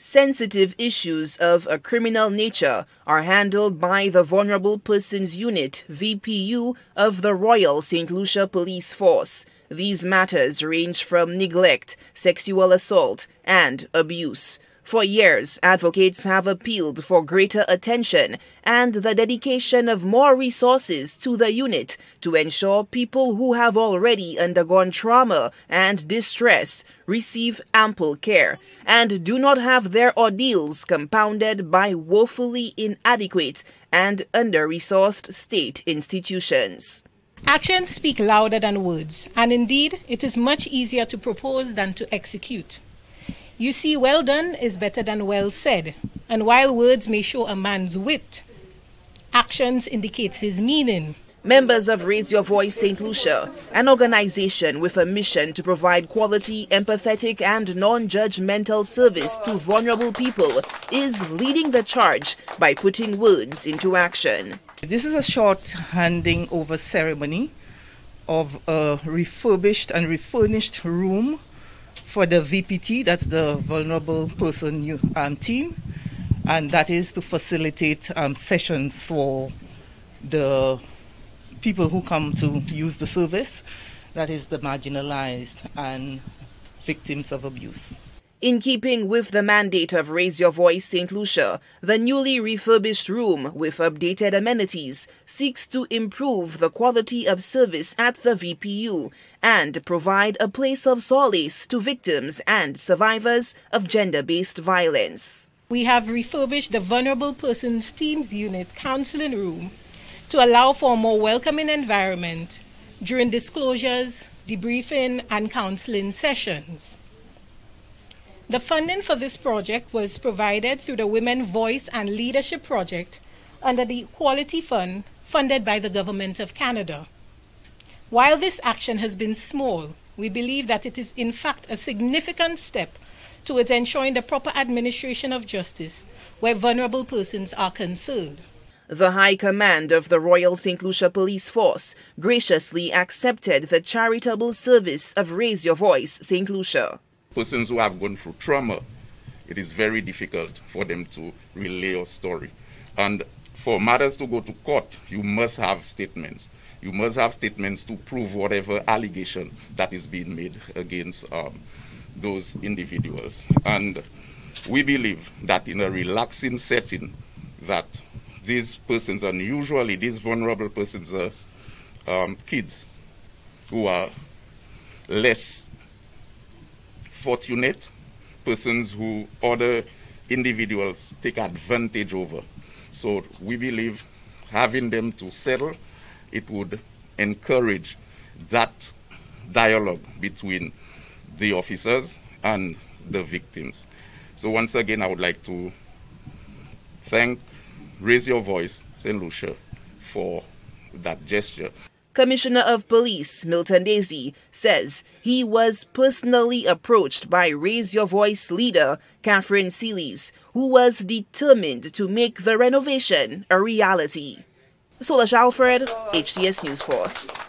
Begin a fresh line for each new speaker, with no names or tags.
sensitive issues of a criminal nature are handled by the Vulnerable Persons Unit, VPU, of the Royal St. Lucia Police Force. These matters range from neglect, sexual assault, and abuse. For years, advocates have appealed for greater attention and the dedication of more resources to the unit to ensure people who have already undergone trauma and distress receive ample care and do not have their ordeals compounded by woefully inadequate and under-resourced state institutions.
Actions speak louder than words, and indeed, it is much easier to propose than to execute. You see, well done is better than well said, and while words may show a man's wit, actions indicate his meaning.
Members of Raise Your Voice St. Lucia, an organization with a mission to provide quality, empathetic and non-judgmental service to vulnerable people, is leading the charge by putting words into action.
This is a short handing over ceremony of a refurbished and refurnished room for the VPT, that's the Vulnerable Person team, and that is to facilitate sessions for the people who come to use the service, that is the marginalized and victims of abuse.
In keeping with the mandate of Raise Your Voice St. Lucia, the newly refurbished room with updated amenities seeks to improve the quality of service at the VPU and provide a place of solace to victims and survivors of gender-based violence.
We have refurbished the Vulnerable Persons Teams Unit counseling room to allow for a more welcoming environment during disclosures, debriefing, and counseling sessions. The funding for this project was provided through the Women Voice and Leadership Project under the Equality Fund funded by the Government of Canada. While this action has been small, we believe that it is in fact a significant step towards ensuring the proper administration of justice where vulnerable persons are concerned.
The High Command of the Royal St. Lucia Police Force graciously accepted the charitable service of Raise Your Voice St. Lucia.
Persons who have gone through trauma, it is very difficult for them to relay a story. And for matters to go to court, you must have statements. You must have statements to prove whatever allegation that is being made against those individuals. And we believe that in a relaxing setting, that these persons, and usually these vulnerable persons are kids who are less fortunate, persons who other individuals take advantage over. So we believe having them to settle, it would encourage that dialogue between the officers and the victims. So once again, I would like to thank Raise Your Voice St. Lucia for that gesture.
Commissioner of Police Milton Daisy says he was personally approached by Raise Your Voice leader Catherine Seelys, who was determined to make the renovation a reality. Rslpf'S, HCS News Force.